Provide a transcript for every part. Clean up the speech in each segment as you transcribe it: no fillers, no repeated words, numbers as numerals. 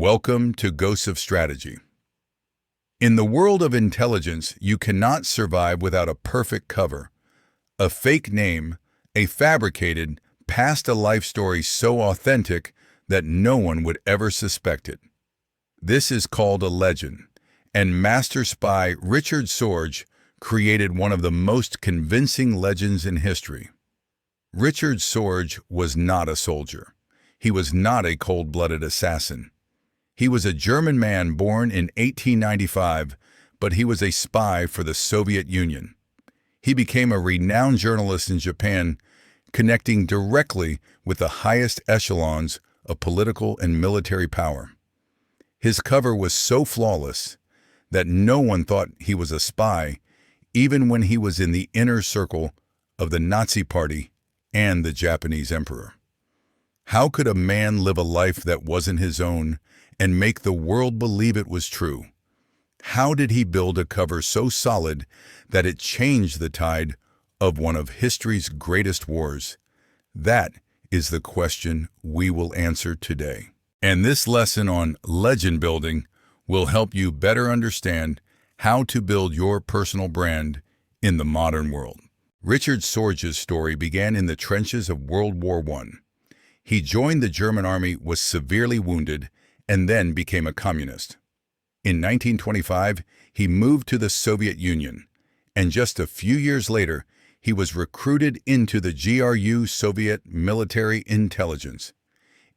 Welcome to Ghosts of Strategy. In the world of intelligence, you cannot survive without a perfect cover, a fake name, a fabricated, past-a-life story so authentic that no one would ever suspect it. This is called a legend, and master spy Richard Sorge created one of the most convincing legends in history. Richard Sorge was not a soldier. He was not a cold-blooded assassin. He was a German man born in 1895, but he was a spy for the Soviet Union. He became a renowned journalist in Japan, connecting directly with the highest echelons of political and military power. His cover was so flawless that no one thought he was a spy, even when he was in the inner circle of the Nazi Party and the Japanese emperor. How could a man live a life that wasn't his own and make the world believe it was true? How did he build a cover so solid that it changed the tide of one of history's greatest wars? That is the question we will answer today. And this lesson on legend building will help you better understand how to build your personal brand in the modern world. Richard Sorge's story began in the trenches of World War I. He joined the German army, was severely wounded, and then became a communist. In 1925, he moved to the Soviet Union, and just a few years later, he was recruited into the GRU Soviet military intelligence.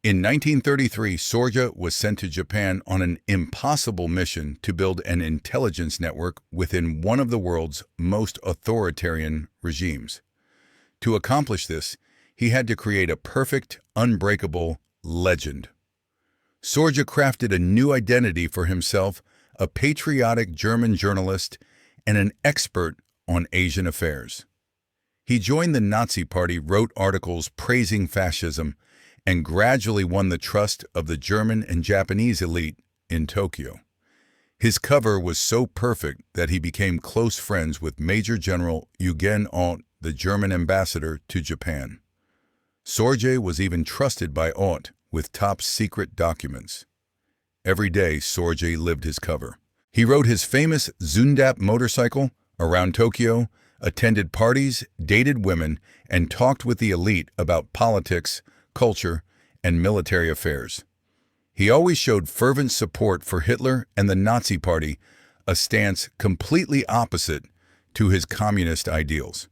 In 1933, Sorge was sent to Japan on an impossible mission to build an intelligence network within one of the world's most authoritarian regimes. To accomplish this, he had to create a perfect, unbreakable legend. Sorge crafted a new identity for himself, a patriotic German journalist and an expert on Asian affairs. He joined the Nazi Party, wrote articles praising fascism, and gradually won the trust of the German and Japanese elite in Tokyo. His cover was so perfect that he became close friends with Major General Eugen Ott, the German ambassador to Japan. Sorge was even trusted by Ott with top-secret documents. Every day, Sorge lived his cover. He rode his famous Zundap motorcycle around Tokyo, attended parties, dated women, and talked with the elite about politics, culture, and military affairs. He always showed fervent support for Hitler and the Nazi Party, a stance completely opposite to his communist ideals.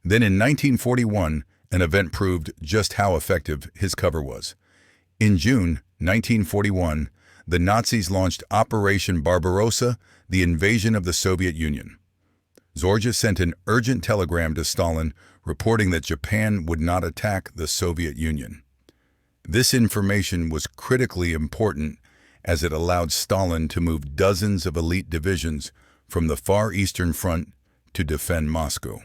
Then in 1941, an event proved just how effective his cover was. In June 1941, the Nazis launched Operation Barbarossa, the invasion of the Soviet Union. Sorge sent an urgent telegram to Stalin reporting that Japan would not attack the Soviet Union. This information was critically important as it allowed Stalin to move dozens of elite divisions from the Far Eastern Front to defend Moscow.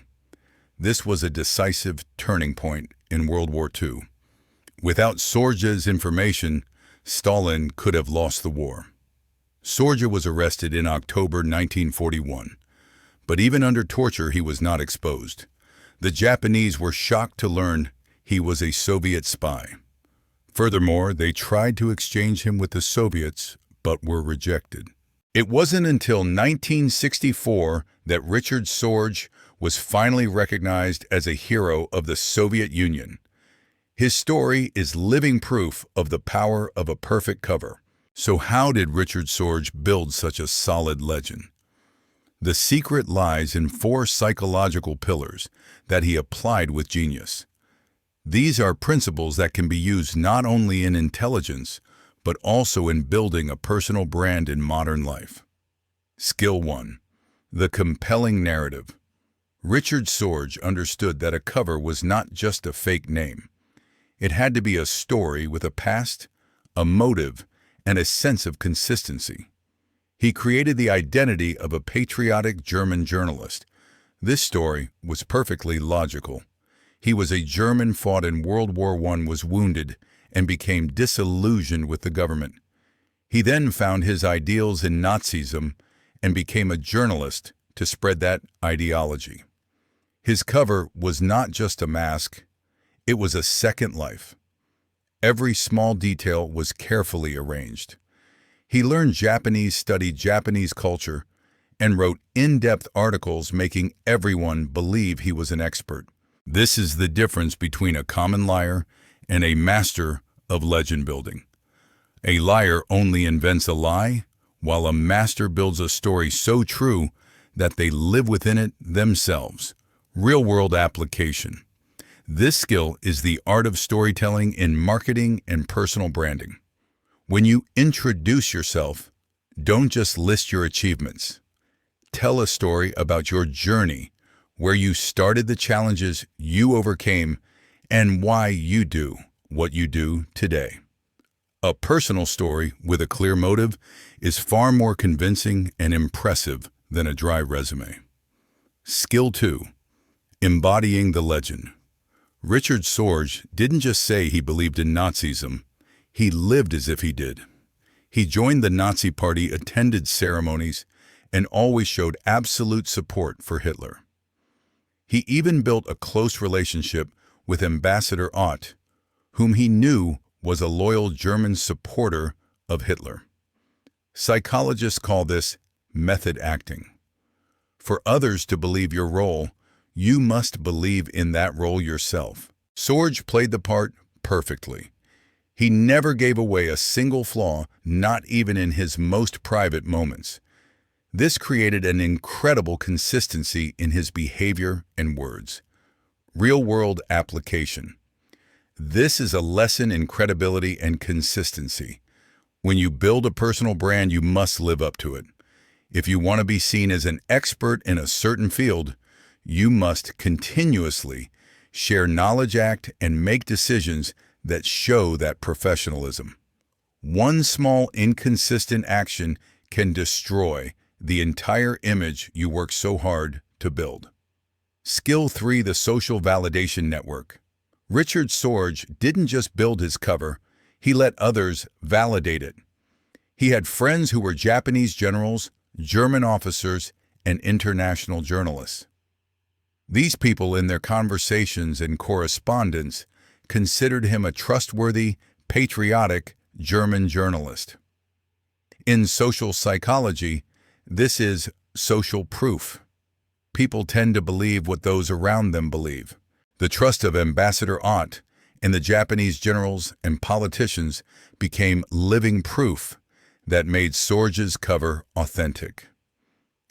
This was a decisive turning point in World War II. Without Sorge's information, Stalin could have lost the war. Sorge was arrested in October 1941, but even under torture he was not exposed. The Japanese were shocked to learn he was a Soviet spy. Furthermore, they tried to exchange him with the Soviets, but were rejected. It wasn't until 1964 that Richard Sorge was finally recognized as a hero of the Soviet Union. His story is living proof of the power of a perfect cover. So how did Richard Sorge build such a solid legend? The secret lies in 4 psychological pillars that he applied with genius. These are principles that can be used not only in intelligence, but also in building a personal brand in modern life. Skill 1. The compelling narrative. Richard Sorge understood that a cover was not just a fake name. It had to be a story with a past, a motive, and a sense of consistency. He created the identity of a patriotic German journalist. This story was perfectly logical. He was a German, fought in World War I, was wounded, and became disillusioned with the government. He then found his ideals in Nazism and became a journalist to spread that ideology. His cover was not just a mask, it was a second life. Every small detail was carefully arranged. He learned Japanese, studied Japanese culture, and wrote in-depth articles making everyone believe he was an expert. This is the difference between a common liar and a master of legend building. A liar only invents a lie, while a master builds a story so true that they live within it themselves. Real-world application. This skill is the art of storytelling in marketing and personal branding. When you introduce yourself, don't just list your achievements. Tell a story about your journey, where you started, the challenges you overcame, and why you do what you do today. A personal story with a clear motive is far more convincing and impressive than a dry resume. Skill 2. Embodying the legend. Richard Sorge didn't just say he believed in Nazism, he lived as if he did. He joined the Nazi Party, attended ceremonies, and always showed absolute support for Hitler. He even built a close relationship with Ambassador Ott, whom he knew was a loyal German supporter of Hitler. Psychologists call this method acting. For others to believe your role, you must believe in that role yourself. Sorge played the part perfectly. He never gave away a single flaw, not even in his most private moments. This created an incredible consistency in his behavior and words. Real-world application. This is a lesson in credibility and consistency. When you build a personal brand, you must live up to it. If you want to be seen as an expert in a certain field, you must continuously share knowledge, act, and make decisions that show that professionalism. One small inconsistent action can destroy the entire image you work so hard to build. Skill 3. The social validation network. Richard Sorge didn't just build his cover, he let others validate it. He had friends who were Japanese generals, German officers, and international journalists. These people, in their conversations and correspondence, considered him a trustworthy, patriotic German journalist. In social psychology, this is social proof. People tend to believe what those around them believe. The trust of Ambassador Ott and the Japanese generals and politicians became living proof that made Sorge's cover authentic.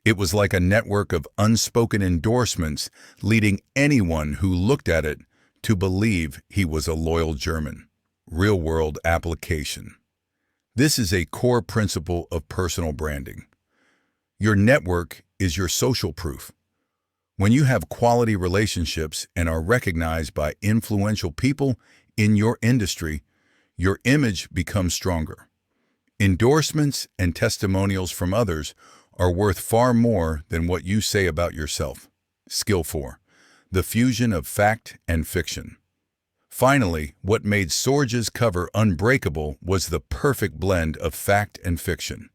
It was like a network of unspoken endorsements, leading anyone who looked at it to believe he was a loyal German. Real-world application. This is a core principle of personal branding. Your network is your social proof. When you have quality relationships and are recognized by influential people in your industry, your image becomes stronger. Endorsements and testimonials from others are worth far more than what you say about yourself. Skill 4. The fusion of fact and fiction. Finally, what made Sorge's cover unbreakable was the perfect blend of fact and fiction.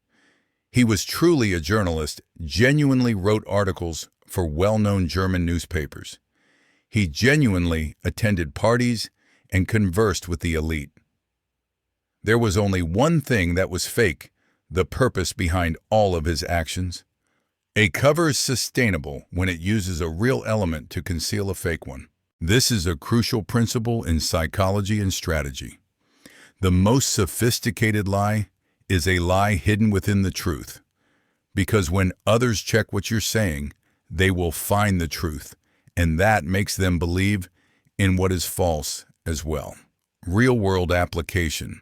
He was truly a journalist, genuinely wrote articles for well-known German newspapers. He genuinely attended parties and conversed with the elite. There was only one thing that was fake: the purpose behind all of his actions. A cover is sustainable when it uses a real element to conceal a fake one. This is a crucial principle in psychology and strategy. The most sophisticated lie is a lie hidden within the truth, because when others check what you're saying, they will find the truth, and that makes them believe in what is false as well. Real-world application.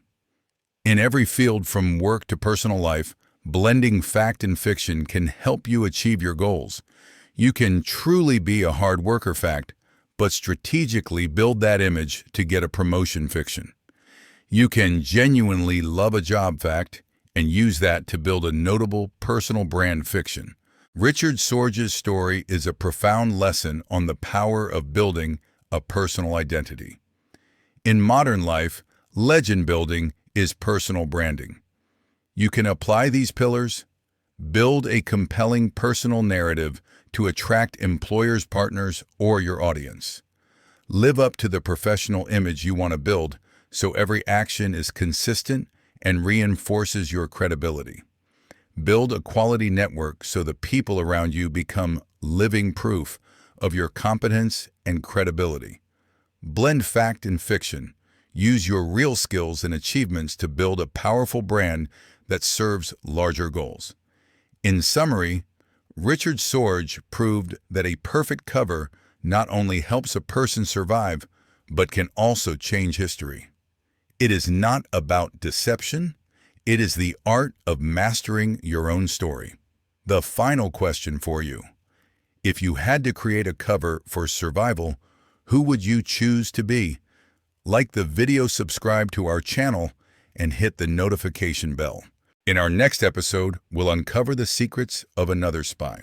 In every field, from work to personal life, blending fact and fiction can help you achieve your goals. You can truly be a hard worker fact, but strategically build that image to get a promotion fiction. You can genuinely love a job fact and use that to build a notable personal brand fiction. Richard Sorge's story is a profound lesson on the power of building a personal identity. In modern life, legend building is personal branding. You can apply these pillars, build a compelling personal narrative to attract employers, partners, or your audience. Live up to the professional image you want to build so every action is consistent and reinforces your credibility. Build a quality network so the people around you become living proof of your competence and credibility. Blend fact and fiction. Use your real skills and achievements to build a powerful brand that serves larger goals. In summary, Richard Sorge proved that a perfect cover not only helps a person survive, but can also change history. It is not about deception. It is the art of mastering your own story. The final question for you. If you had to create a cover for survival, who would you choose to be? Like the video, subscribe to our channel, and hit the notification bell. In our next episode, we'll uncover the secrets of another spy.